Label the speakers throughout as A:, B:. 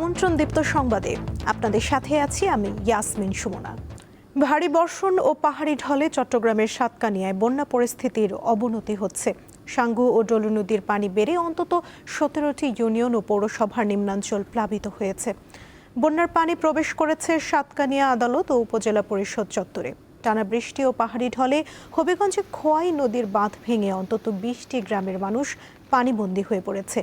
A: আমন্ত্রণ দীপ্ত সংবাদে আপনাদের সাথে আছি আমি ইয়াসমিন সুমনা। ভারী বর্ষণ ও পাহাড়ি ঢলে চট্টগ্রামের সাতকানিয়ায় বন্যা পরিস্থিতির অবনতি হচ্ছে। সাঙ্গু ও ডলু নদীর পানি বেড়ে অন্তত 17টি ইউনিয়ন ও পৌরসভার নিম্নাঞ্চল প্লাবিত হয়েছে। বন্যার পানি প্রবেশ করেছে সাতকানিয়া আদালত ও উপজেলা পরিষদ চত্বরে। টানা বৃষ্টি ও পাহাড়ি ঢলে হবিগঞ্জে খোয়াই নদীর বাঁধ ভেঙে অন্তত 20টি গ্রামের মানুষ পানিবন্দী হয়ে পড়েছে।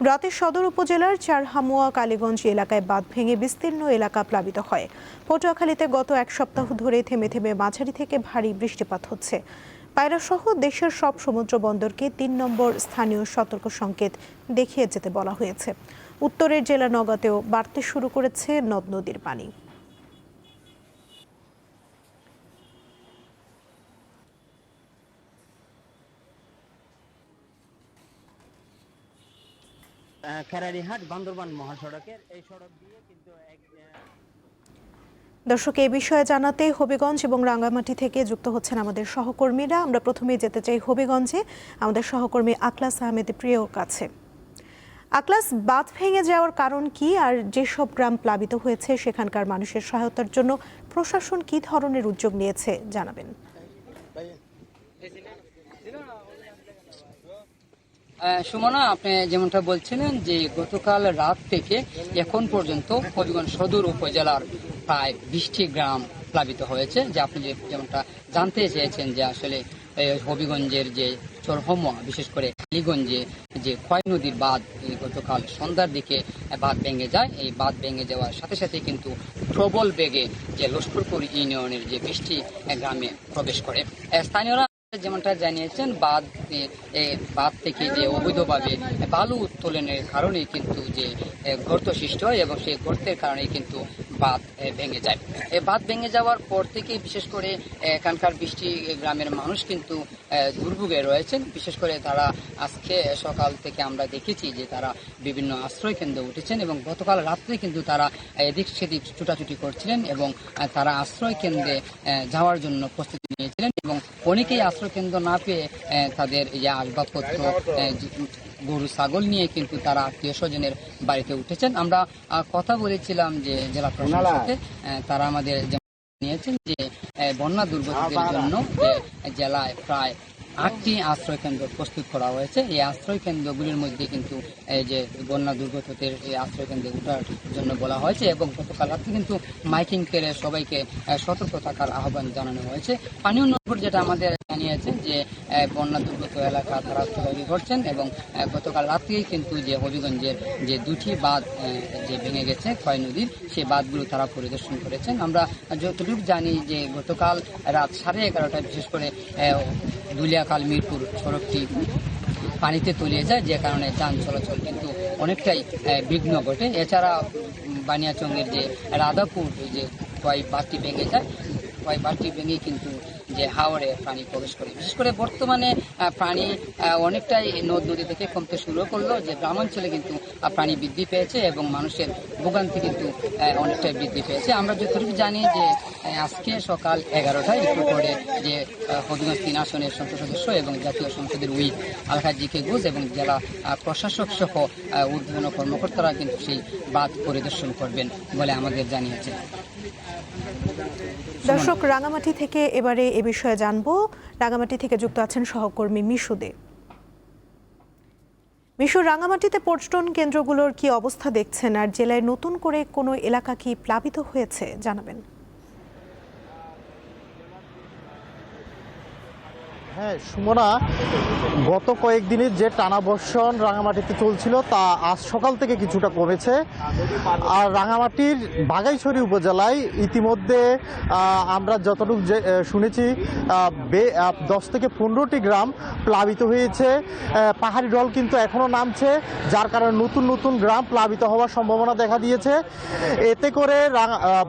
A: রাতে সদর উপজেলার চারহামুয়া কালীগঞ্জ এলাকায় বাঁধ ভেঙে বিস্তীর্ণ এলাকা প্লাবিত হয়। পটুয়াখালীতে গত এক সপ্তাহ ধরে থেমে থেমে মাঝারি থেকে ভারী বৃষ্টিপাত হচ্ছে। পায়রা সহ দেশের সব সমুদ্র বন্দরকে 3 নম্বর স্থানীয় সতর্ক সংকেত দেখিয়ে যেতে বলা হয়েছে। উত্তরের জেলা নওগাঁতেও বাড়তে শুরু করেছে নদ নদীর পানি।
B: খেরারিহাট বান্দরবান মহাসড়কের এই সড়ক দিয়ে কিন্তু
A: দর্শক, এই বিষয়ে জানাতে হবিগঞ্জ এবং রাঙ্গামাটি থেকে যুক্ত হচ্ছেন আমাদের সহকর্মীরা। আমরা প্রথমেই যেতে চাই হবিগঞ্জে আমাদের সহকর্মী আকলাস আহমেদ প্রিয়র কাছে। আকলাস, বাঁধ ভেঙে যাওয়ার কারণ কি, আর যেসব গ্রাম প্লাবিত হয়েছে সেখানকার মানুষের সহায়তার জন্য প্রশাসন কি ধরনের উদ্যোগ নিয়েছে জানাবেন।
B: সুমনা, আপনি যেমনটা বলছিলেন যে গতকাল রাত থেকে এখন পর্যন্ত হবিগঞ্জ সদর উপজেলার প্রায় 20টি গ্রাম প্লাবিত হয়েছে। যে আপনি যেমনটা জানতে চেয়েছেন যে আসলে হবিগঞ্জের যে চরহমুয়া, বিশেষ করে কালীগঞ্জে যে খোয়াই নদীর বাঁধ গতকাল সন্ধ্যার দিকে বাঁধ ভেঙে যায়। এই বাঁধ ভেঙে যাওয়ার সাথে সাথে কিন্তু প্রবল বেগে যে লস্করপুর ইউনিয়নের যে 20টি গ্রামে প্রবেশ করে। স্থানীয়রা যেমনটা জানিয়েছেন, বাঁধ থেকে যে অবৈধভাবে বালু উত্তোলনের কারণে কিন্তু যে গর্ত সৃষ্টি হয় এবং সেই গর্তের কারণে কিন্তু বাঁধ ভেঙে যায়। এই বাঁধ ভেঙে যাওয়ার পর থেকে বিশেষ করে এখানকার 20টি গ্রামের মানুষ কিন্তু দুর্ভোগে রয়েছেন। বিশেষ করে তারা আজকে সকাল থেকে আমরা দেখেছি যে তারা বিভিন্ন আশ্রয় কেন্দ্রে উঠেছেন এবং গতকাল রাত্রে কিন্তু তারা এদিক সেদিক ছুটাছুটি করছিলেন এবং তারা আশ্রয় কেন্দ্রে যাওয়ার জন্য প্রস্তুতি নিয়েছিলেন এবং অনেকেই আশ্রয় কেন্দ্র না পেয়ে তাদের আসবাবপত্র, গরু ছাগল নিয়ে কিন্তু তারা আত্মীয় স্বজনের বাড়িতে উঠেছেন। আমরা কথা বলেছিলাম যে জেলা প্রশাসনের সাথে, তারা আমাদের জানিয়েছেন যে বন্যা দুর্গতদের জন্য জেলায় প্রায় 8টি আশ্রয় কেন্দ্র প্রস্তুত করা হয়েছে। এই আশ্রয় কেন্দ্রগুলির মধ্যে কিন্তু যে বন্যা দুর্গতদের এই আশ্রয় কেন্দ্রে ওঠার জন্য বলা হয়েছে এবং গতকাল রাত্রে কিন্তু মাইকিং করে সবাইকে সতর্ক থাকার আহ্বান জানানো হয়েছে। পানি উন্নয়ন বোর্ড যেটা আমাদের জানিয়েছে যে বন্যা দুর্গত এলাকা তারা তৈরি করছেন এবং গতকাল রাত্রেই কিন্তু যে হবিগঞ্জের যে 2টি বাঁধ যে ভেঙে গেছে খোয়াই নদীর, সেই বাঁধগুলো তারা পরিদর্শন করেছেন। আমরা যতটুকু জানি যে গতকাল রাত 11:30টায় বিশেষ করে দুলিয়াখাল মিরপুর সড়কটি পানিতে তলিয়ে যায়, যে কারণে যান চলাচল কিন্তু অনেকটাই বিঘ্ন ঘটে। এছাড়া বানিয়াচংয়ের যে রাধাপুর যে খোয়াই বাঁধটি ভেঙে যায়, খোয়াই বাঁধটি ভেঙে কিন্তু যে হাওড়ে পানি প্রবেশ করে। বিশেষ করে বর্তমানে পানি অনেকটাই নদ নদী থেকে কমতে শুরু করলো, যে গ্রামাঞ্চলে কিন্তু পানি বৃদ্ধি পেয়েছে এবং মানুষের ভোগান্তি কিন্তু অনেকটাই বৃদ্ধি পেয়েছে। আমরা যতটুকু জানি যে আজকে সকাল 11টায় একটু পরে যে হবিগঞ্জ 3 আসনের সংসদ সদস্য এবং জাতীয় সংসদের উইপ আলহাজ কে ঘোষ এবং জেলা প্রশাসক সহ ঊর্ধ্বতন কর্মকর্তারা কিন্তু সেই বাঁধ পরিদর্শন করবেন বলে আমাদের জানিয়েছে।
A: দর্শক, রাঙ্গামাটি থেকে এবারে এ বিষয়ে জানবো। রাঙ্গামাটি থেকে যুক্ত আছেন সহকর্মী মিশু দে। মিশু, রাঙ্গামাটিতে পর্যটন কেন্দ্রগুলোর কি অবস্থা দেখছেন, আর জেলায় নতুন করে কোনো এলাকা কি প্লাবিত হয়েছে জানাবেন।
C: হ্যাঁ সুমনা, গত কয়েকদিনের যে টানা বর্ষণ রাঙামাটিতে চলছিল তা আজ সকাল থেকে কিছুটা কমেছে। আর রাঙামাটির বাঘাইছড়ি উপজেলায় ইতিমধ্যে আমরা যতটুকু শুনেছি 10 থেকে 15টি গ্রাম প্লাবিত হয়েছে। পাহাড়ি ঢল কিন্তু এখনও নামছে, যার কারণে নতুন নতুন গ্রাম প্লাবিত হওয়ার সম্ভাবনা দেখা দিয়েছে। এতে করে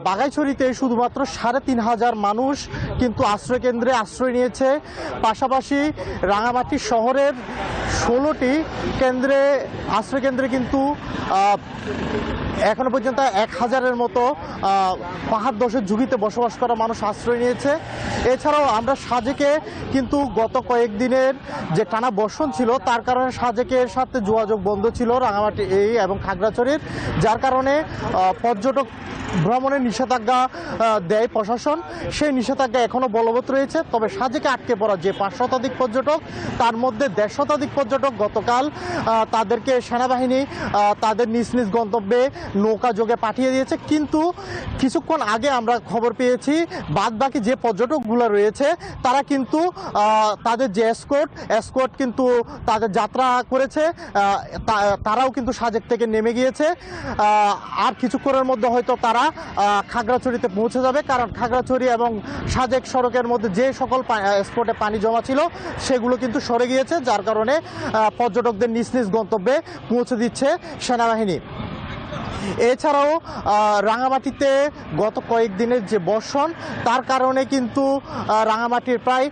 C: বাঘাইছড়িতে শুধুমাত্র 3,500 মানুষ কিন্তু আশ্রয়কেন্দ্রে আশ্রয় নিয়েছে। পাশাপাশি রাঙামাটি শহরের 16টি আশ্রয়কেন্দ্রে কিন্তু এখনো পর্যন্ত 1000-এর মতো পাহাড় ধসের ঝুঁকিতে বসবাস করা মানুষ আশ্রয় নিয়েছে। এছাড়াও আমরা সাজেকে কিন্তু গত কয়েকদিনের যে টানা বর্ষণ ছিল তার কারণে সাজেকের সাথে যোগাযোগ বন্ধ ছিল রাঙামাটি এবং খাগড়াছড়ির, যার কারণে পর্যটক ভ্রমণের নিষেধাজ্ঞা দেয় প্রশাসন। সেই নিষেধাজ্ঞা এখনও বলবৎ রয়েছে। তবে সাজেকে আটকে পড়া যে 5 শতাধিক পর্যটক, তার মধ্যে 1.5 শতাধিক পর্যটক গতকাল তাদেরকে সেনাবাহিনী তাদের নিজ নিজ গন্তব্যে নৌকা যোগে পাঠিয়ে দিয়েছে। কিন্তু কিছুক্ষণ আগে আমরা খবর পেয়েছি বাদবাকি যে পর্যটকগুলো রয়েছে তারা কিন্তু তাদের যে এসকোর্ট কিন্তু তাদের যাত্রা করেছে, তারাও কিন্তু সাজেক থেকে নেমে গিয়েছে। আর কিছুক্ষণের মধ্যে হয়তো তারা খাগড়াছড়িতে পৌঁছে যাবে, কারণ খাগড়াছড়ি এবং সাজেক সড়কের মধ্যে যে সকল স্পটে পানি জমা ছিল সেগুলো কিন্তু সরে গিয়েছে, যার কারণে পর্যটকদের নিজ নিজ গন্তব্যে পৌঁছে দিচ্ছে সেনাবাহিনী। এছাড়াও রাঙামাটিতে গত কয়েকদিনের যে বর্ষণ তার কারণে কিন্তু রাঙামাটির প্রায়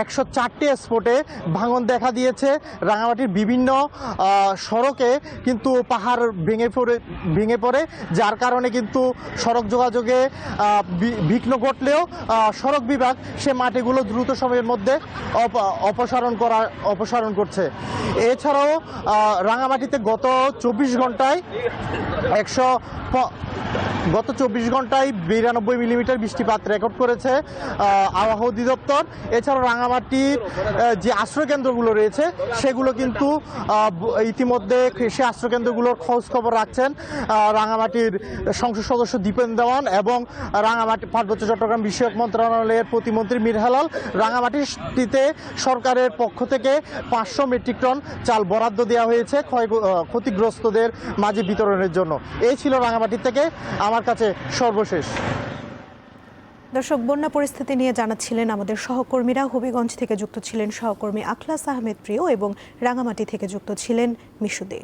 C: 104টি স্পটে ভাঙন দেখা দিয়েছে। রাঙামাটির বিভিন্ন সড়কে কিন্তু পাহাড় ভেঙে পড়ে, যার কারণে কিন্তু সড়ক যোগাযোগে বিঘ্ন ঘটলেও সড়ক বিভাগ সে মাটিগুলো দ্রুত সময়ের মধ্যে অপসারণ করছে। এছাড়াও রাঙামাটিতে গত 24 ঘন্টায় 92 মিলিমিটার বৃষ্টিপাত রেকর্ড করেছে আবহাওয়া অধিদপ্তর। এছাড়াও রাঙামাটির যে আশ্রয়কেন্দ্রগুলো রয়েছে সেগুলো কিন্তু ইতিমধ্যে সে আশ্রয়কেন্দ্রগুলোর খোঁজ খবর রাখছেন রাঙামাটির সংসদ সদস্য দীপেন দেওয়ান এবং রাঙামাটি পার্বত্য চট্টগ্রাম বিষয়ক মন্ত্রণালয়ের প্রতিমন্ত্রী মীর হেলাল। রাঙামাটিতে সরকারের পক্ষ থেকে 500 মেট্রিক টন চাল বরাদ্দ দেওয়া হয়েছে ক্ষতিগ্রস্তদের মাঝে বিতরণের জন্য। এই ছিল রাঙামাটি থেকে আমার কাছে সর্বশেষ।
A: দর্শক, বন্যা পরিস্থিতি নিয়ে জানাচ্ছিলেন আমাদের সহকর্মীরা। হবিগঞ্জ থেকে যুক্ত ছিলেন সহকর্মী আখলাস আহমেদ প্রিয় এবং রাঙামাটি থেকে যুক্ত ছিলেন মিশুদে।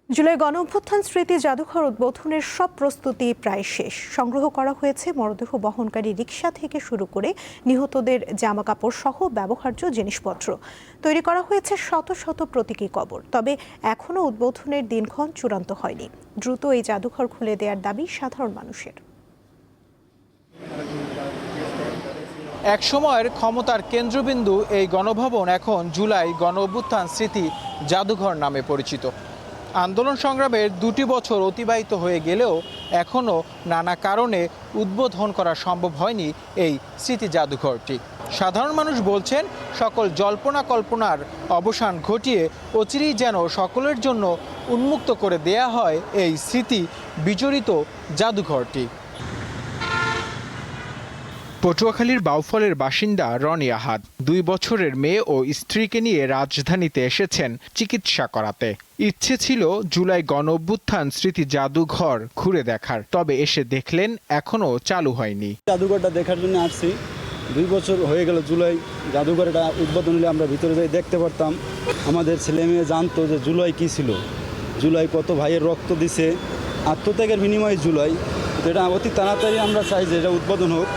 A: জুলাই গণঅভ্যুত্থান স্মৃতি জাদুঘর উদ্বোধনের সব প্রস্তুতি প্রায় শেষ। সংগ্রহ করা হয়েছে মরদেহ বহনকারী রিকশা থেকে শুরু করে নিহতদের জামাকাপড় সহ ব্যবহার্য জিনিসপত্র। তৈরি করা হয়েছে শত শত প্রতীকী কবর। তবে এখনও উদ্বোধনের দিনক্ষণ চূড়ান্ত হয়নি। দ্রুত এই জাদুঘর খুলে দেওয়ার দাবি সাধারণ মানুষের।
D: এক সময়ের ক্ষমতার কেন্দ্রবিন্দু এই গণভবন এখন জুলাই গণঅভ্যুত্থান স্মৃতি জাদুঘর নামে পরিচিত। আন্দোলন সংগ্রামের 2টি বছর অতিবাহিত হয়ে গেলেও এখনও নানা কারণে উদ্বোধন করা সম্ভব হয়নি এই স্মৃতি জাদুঘরটি। সাধারণ মানুষ বলছেন সকল জল্পনা কল্পনার অবসান ঘটিয়ে অচিরেই যেন সকলের জন্য উন্মুক্ত করে দেয়া হয় এই স্মৃতি বিজড়িত জাদুঘরটি। পটুয়াখালীর বাউফলের বাসিন্দা রনি আহাদ 2 বছরের মেয়ে ও স্ত্রীকে নিয়ে রাজধানীতে এসেছেন চিকিৎসা করাতে। ইচ্ছে ছিল জুলাই গণঅভ্যুত্থান স্মৃতি জাদুঘর ঘুরে দেখার, তবে এসে দেখলেন এখনো চালু হয়নি।
E: জাদুঘরটা দেখার জন্য আসছি। 2 বছর হয়ে গেল জুলাই জাদুঘরটা উদ্বোধন হলে আমরা ভিতরে যাই দেখতে পারতাম। আমাদের ছেলে মেয়ে জানতো যে জুলাই কী ছিল, জুলাই কত ভাইয়ের রক্ত দিছে, আত্মত্যাগের বিনিময়ে জুলাই। এটা অতি তাড়াতাড়ি আমরা চাই যে এটা উদ্বোধন হোক,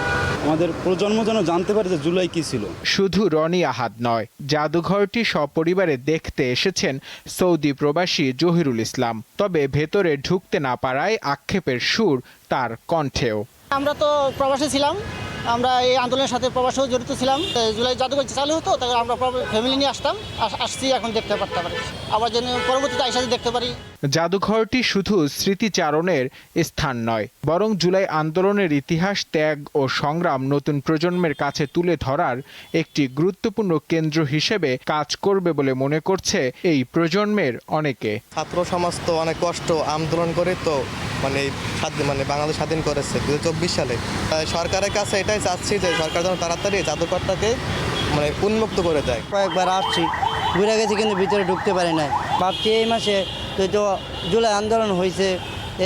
E: আমাদের প্রজন্ম যেন জানতে পারে যে জুলাই কি ছিল।
D: শুধু রনি আহাদ নয়, জাদুঘরটি সপরিবারে দেখতে এসেছেন সৌদি প্রবাসী জহিরুল ইসলাম। তবে ভেতরে ঢুকতে না পারায় আক্ষেপের সুর তার কণ্ঠেও।
F: আমরা তো প্রবাসী ছিলাম, আমরা এই আন্দোলনের সাথে প্রবাসেও জড়িত ছিলাম। জুলাই জাদুঘর চালু হতো, তাহলে আমরা ফ্যামিলি নিয়ে আসছি, এখন দেখতে পারতে পারি, আবার যেন পরবর্তীতে আইসাতে দেখতে পারি।
D: জাদুঘরটি শুধু স্মৃতিচারণের স্থান নয়, বরং জুলাই আন্দোলনের ইতিহাস, ত্যাগ ও সংগ্রাম নতুন প্রজন্মের কাছে তুলে ধরার একটি গুরুত্বপূর্ণ কেন্দ্র হিসেবে কাজ করবে বলে মনে করছে এই প্রজন্মের অনেকে।
G: ছাত্র সমাজ তো অনেক কষ্ট আন্দোলন করে তো বাংলাদেশ স্বাধীন করেছে 2024 সালে। সরকারের কাছে এটাই চাচ্ছি যে সরকার যেন তাড়াতাড়ি জাদুঘরটাকে উন্মুক্ত করে দেয়।
H: কয়েকবার আসছি, ঘুরে গেছি, কিন্তু ভিতরে ঢুকতে পারি নাই। ভাবছি এই মাসে তো জুলাই আন্দোলন হয়েছে,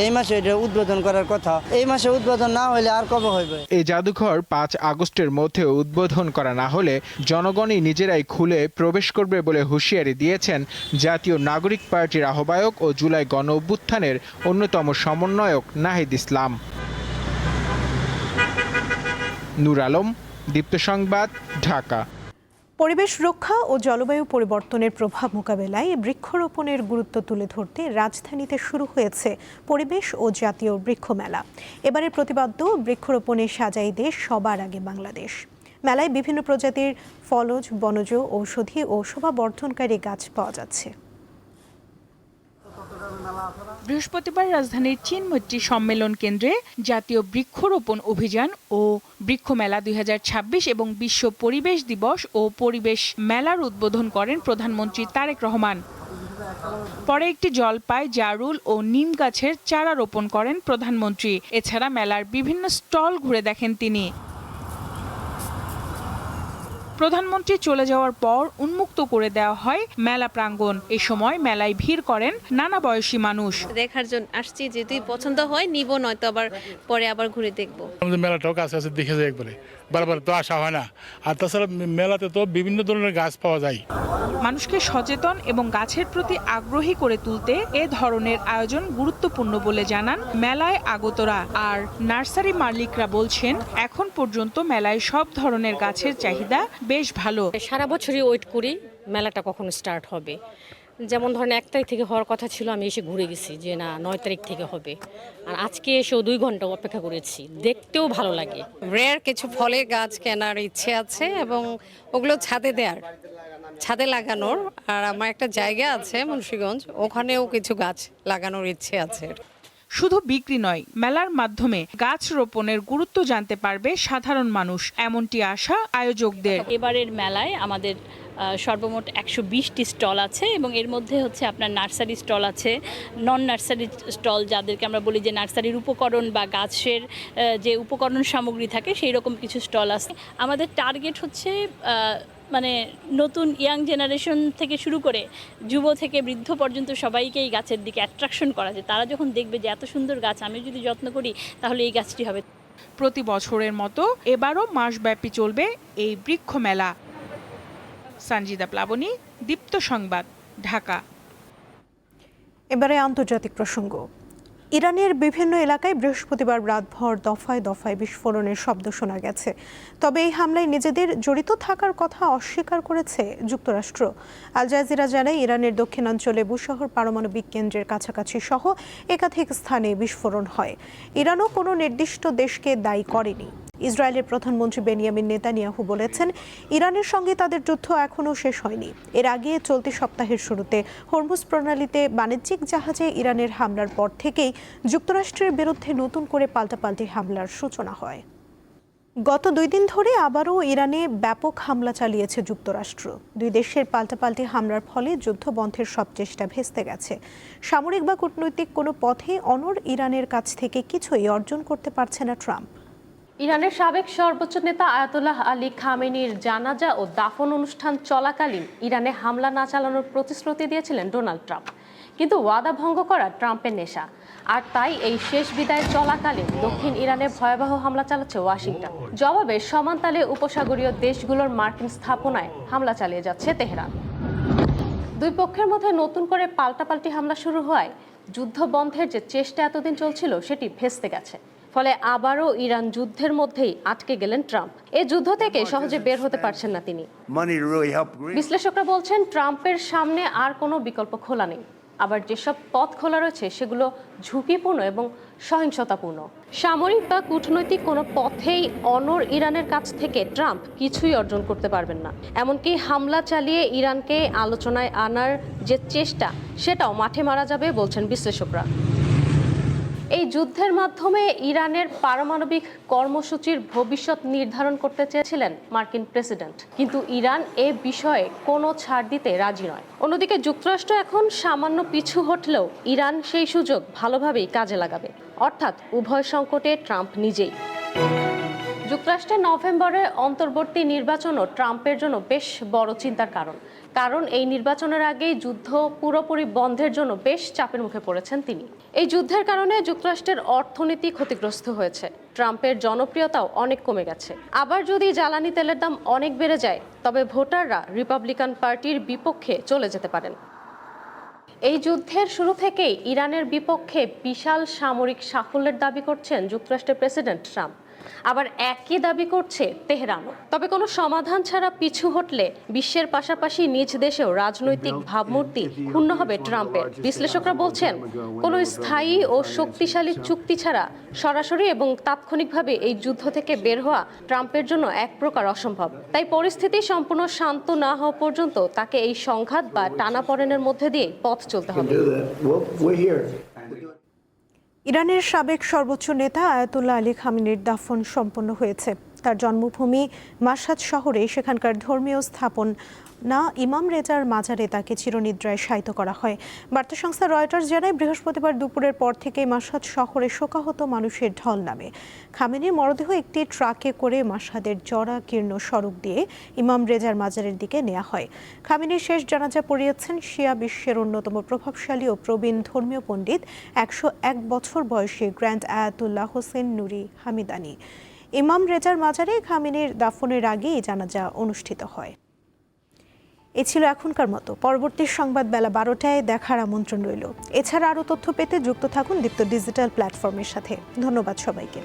H: এই মাসে এটা উদ্বোধন করার কথা। এই মাসে উদ্বোধন না হলে আর কবে হইবে?
D: এই জাদুঘর 5 আগস্টের মধ্যে উদ্বোধন করা না হলে জনগণই নিজেরাই খুলে প্রবেশ করবে বলে হুঁশিয়ারি দিয়েছেন জাতীয় নাগরিক পার্টির আহ্বায়ক ও জুলাই গণঅভ্যুত্থানের অন্যতম সমন্বয়ক নাহিদ ইসলাম। নূর আলম, দীপ্ত সংবাদ, ঢাকা।
A: পরিবেশ রক্ষা ও জলবায়ু পরিবর্তনের প্রভাব মোকাবেলায় বৃক্ষরোপণের গুরুত্ব তুলে ধরতে রাজধানীতে শুরু হয়েছে পরিবেশ ও জাতীয় বৃক্ষ মেলা। এবারের প্রতিপাদ্য বৃক্ষরোপণে সাজাই দেশ, সবার আগে বাংলাদেশ। মেলায় বিভিন্ন প্রজাতির ফলজ, বনজ, ঔষধি ও শোভাবর্ধনকারী গাছ পাওয়া যাচ্ছে।
I: বৃহস্পতিবার রাজধানীর চীনমৈত্রী সম্মেলন কেন্দ্রে জাতীয় বৃক্ষরোপণ অভিযান ও বৃক্ষ মেলা 2026 এবং বিশ্ব পরিবেশ দিবস ও পরিবেশ মেলার উদ্বোধন করেন প্রধানমন্ত্রী তারেক রহমান। পরে একটি জলপাই, জারুল ও নিম গাছের চারা রোপণ করেন প্রধানমন্ত্রী। এছাড়া মেলার বিভিন্ন স্টল ঘুরে দেখেন তিনি। প্রধানমন্ত্রী চলে যাওয়ার পর উন্মুক্ত করে দেওয়া হয় মেলা প্রাঙ্গণ। এ সময় মেলায় ভিড় করেন নানা বয়সী মানুষ।
J: দেখার জন্য আসছি, যদি পছন্দ হয় নিব, নয়তো আবার পরে আবার ঘুরে দেখবো।
K: আমাদের মেলাটাও কাছে আছে, দেখে যায় একবারে, বারবার তো আসা হয় না। আর তাছাড়া মেলাতে তো বিভিন্ন ধরনের গাছ পাওয়া যায়।
I: মানুষকে সচেতন এবং গাছের প্রতি আগ্রহী করে তুলতে এ ধরনের আয়োজন গুরুত্বপূর্ণ বলে জানান মেলায় আগতরা। আর নার্সারি মালিকরা বলছেন, এখন পর্যন্ত মেলায় সব ধরনের গাছের চাহিদা বেশ ভালো।
J: সারা বছরই ওয়েট করি মেলাটা কখন স্টার্ট হবে। যেমন ধরেন 1 তারিখ থেকে হওয়ার কথা ছিল, আমি এসে ঘুরে গেছি যে না 9 তারিখ থেকে হবে। আর আজকে এসেও 2 ঘন্টা অপেক্ষা করেছি, দেখতেও ভালো লাগে। রেয়ার কিছু ফলের গাছ কেনার ইচ্ছে আছে এবং ওগুলো ছাদে লাগানোর। আর আমার একটা জায়গা আছে মুন্সিগঞ্জ, ওখানেও কিছু গাছ লাগানোর ইচ্ছে আছে।
I: শুধু বিক্রি নয়, মেলার মাধ্যমে গাছ রোপণের গুরুত্ব জানতে পারবে সাধারণ মানুষ, এমনটি আশা আয়োজকদের।
L: এবারের মেলায় আমাদের সর্বমোট 120টি স্টল আছে এবং এর মধ্যে হচ্ছে আপনার নার্সারি স্টল আছে, নন নার্সারি স্টল, যাদেরকে আমরা বলি যে নার্সারির উপকরণ বা গাছের যে উপকরণ সামগ্রী থাকে সেই রকম কিছু স্টল আছে। আমাদের টার্গেট হচ্ছে মানে নতুন ইয়াং জেনারেশন থেকে শুরু করে যুব থেকে বৃদ্ধ পর্যন্ত সবাইকে এই গাছের দিকে অ্যাট্রাকশন করা যায়। তারা যখন দেখবে যে এত সুন্দর গাছ, আমি যদি যত্ন করি তাহলে এই গাছটি হবে।
I: প্রতি বছরের মতো এবারও মাসব্যাপী চলবে এই বৃক্ষ মেলা। সঞ্জিদা প্লাবনী, দীপ্ত সংবাদ, ঢাকা।
A: এবারে আন্তর্জাতিক প্রসঙ্গ। ইরানের বিভিন্ন এলাকায় বৃহস্পতিবার রাতভর দফায় দফায় বিস্ফোরণের শব্দ শোনা গেছে। তবে এই হামলায় নিজেদের জড়িত থাকার কথা অস্বীকার করেছে যুক্তরাষ্ট্র। আল জাজিরা জানায়, ইরানের দক্ষিণাঞ্চলে বুশহর পারমাণবিক কেন্দ্রের কাছাকাছি সহ একাধিক স্থানে বিস্ফোরণ হয়। ইরানও কোনো নির্দিষ্ট দেশকে দায়ী করেনি। ইসরায়েলের প্রধানমন্ত্রী বেনিয়ামিন নেতানিয়াহু বলেছেন, ইরানের সঙ্গে তাদের যুদ্ধ এখনও শেষ হয়নি। এর আগে চলতি সপ্তাহের শুরুতে হরমুজ প্রণালীতে বাণিজ্যিক জাহাজে ইরানের হামলার পর থেকেই যুক্তরাষ্ট্রের বিরুদ্ধে নতুন করে পাল্টাপাল্টি হামলার সূচনা হয়। গত 2 দিন ধরে আবারও ইরানে ব্যাপক হামলা চালিয়েছে যুক্তরাষ্ট্র। 2 দেশের পাল্টাপাল্টি হামলার ফলে যুদ্ধ বন্ধের সব চেষ্টা ভেস্তে গেছে। সামরিক বা কূটনৈতিক কোনো পথে অনড় ইরানের কাছ থেকে কিছুই অর্জন করতে পারছে না ট্রাম্প।
M: ইরানের সাবেক সর্বোচ্চ নেতা আয়াতুল্লাহ আলী খামেনির জানাজা ও দাফন অনুষ্ঠান চলাকালীন ইরানে হামলা না চালানোর প্রতিশ্রুতি দিয়েছিলেন ডোনাল্ড ট্রাম্প। কিন্তু ওয়াদা ভঙ্গ করা ট্রাম্পের নেশা। আর তাই এই শেষ বিদায় চলাকালীন দক্ষিণ ইরানে ভয়াবহ হামলা চালাচ্ছে ওয়াশিংটন। জবাবে সমান তালে উপসাগরীয় দেশগুলোর মার্কিন স্থাপনায় হামলা চালিয়ে যাচ্ছে তেহরান। 2 পক্ষের মধ্যে নতুন করে পাল্টাপাল্টি হামলা শুরু হওয়ায় যুদ্ধ বন্ধের যে চেষ্টা এতদিন চলছিল সেটি ভেস্তে গেছে। ফলে আবারও ইরান যুদ্ধের মধ্যেই আটকে গেলেন ট্রাম্প। এই যুদ্ধ থেকে সহজে বের হতে পারছেন না তিনি। বিশ্লেষকরা বলছেন, ট্রাম্পের সামনে আর কোনো বিকল্প খোলা নেই। আবার যেসব পথ খোলা রয়েছে সেগুলো ঝুঁকিপূর্ণ এবং সহিংসতাপূর্ণ। সামরিক বা কূটনৈতিক কোনো পথেই অনড় ইরানের কাছ থেকে ট্রাম্প কিছুই অর্জন করতে পারবেন না। এমনকি হামলা চালিয়ে ইরানকে আলোচনায় আনার যে চেষ্টা, সেটাও মাঠে মারা যাবে বলছেন বিশ্লেষকরা। এই যুদ্ধের মাধ্যমে ইরানের পারমাণবিক কর্মসূচির ভবিষ্যৎ নির্ধারণ করতে চেয়েছিলেন মার্কিন প্রেসিডেন্ট, কিন্তু ইরান এ বিষয়ে কোনো ছাড় দিতে রাজি নয়। অন্যদিকে যুক্তরাষ্ট্র এখন সামান্য পিছু হটলেও ইরান সেই সুযোগ ভালোভাবেই কাজে লাগাবে, অর্থাৎ উভয় সংকটে ট্রাম্প নিজেই। যুক্তরাষ্ট্রের নভেম্বরে অন্তর্বর্তী নির্বাচনও ট্রাম্পের জন্য বেশ বড় চিন্তার কারণ এই নির্বাচনের আগেই যুদ্ধ পুরোপুরি বন্ধের জন্য বেশ চাপের মুখে পড়েছেন তিনি। এই যুদ্ধের কারণে যুক্তরাষ্ট্রের অর্থনীতি ক্ষতিগ্রস্ত হয়েছে, ট্রাম্পের জনপ্রিয়তাও অনেক কমে গেছে। আবার যদি জ্বালানি তেলের দাম অনেক বেড়ে যায়, তবে ভোটাররা রিপাবলিকান পার্টির বিপক্ষে চলে যেতে পারেন। এই যুদ্ধের শুরু থেকেই ইরানের বিপক্ষে বিশাল সামরিক সাফল্যের দাবি করছেন যুক্তরাষ্ট্রের প্রেসিডেন্ট ট্রাম্প। আবার একই দাবি করছে তেহরানও। তবে কোনো সমাধান ছাড়া পিছু হটলে বিশ্বের পাশাপাশি নিজ দেশেও রাজনৈতিক ভাবমূর্তি ক্ষুণ্ণ হবে ট্রাম্পের। বিশ্লেষকরা বলছেন, কোনো স্থায়ী ও শক্তিশালী চুক্তি ছাড়া সরাসরি এবং তাৎক্ষণিকভাবে এই যুদ্ধ থেকে বের হওয়া ট্রাম্পের জন্য এক প্রকার অসম্ভব। তাই পরিস্থিতি সম্পূর্ণ শান্ত না হওয়া পর্যন্ত তাকে এই সংঘাত বা টানাপোড়েনের মধ্যে দিয়ে পথ চলতে হবে।
A: ইরানের সাবেক সর্বোচ্চ নেতা আয়াতুল্লাহ আলী খামেনির দাফন সম্পন্ন হয়েছে। তার জন্মভূমি মাশহাদ শহরে সেখানকার ধর্মীয় স্থাপনা ইমাম রেজার মাজারে তাকে চিরনিদ্রায় শায়িত করা হয়। বার্তা সংস্থা রয়টার্স জানায়, বৃহস্পতিবার দুপুরের পর থেকেই মাশহাদ শহরে শোকাহত মানুষের ঢল নামে। খামেনির মরদেহ একটি ট্রাকে করে মাশহাদের জরাকীর্ণ সড়ক দিয়ে ইমাম রেজার মাজারের দিকে নেওয়া হয়। খামেনির শেষ জানাজা পড়িয়েছেন শিয়া বিশ্বের অন্যতম প্রভাবশালী ও প্রবীণ ধর্মীয় পণ্ডিত 101 বছর বয়সী গ্র্যান্ড আয়াতুল্লাহ হোসেন নুরি হামিদানি। ইমাম রেজার মাজারে খামেনির দাফনের আগেই জানাজা অনুষ্ঠিত হয়। এ ছিল এখনকার মতো। পরবর্তী সংবাদ বেলা 12টায় দেখার আমন্ত্রণ রইল। এছাড়া আরও তথ্য পেতে যুক্ত থাকুন দীপ্ত ডিজিটাল প্ল্যাটফর্মের সাথে। ধন্যবাদ সবাইকে।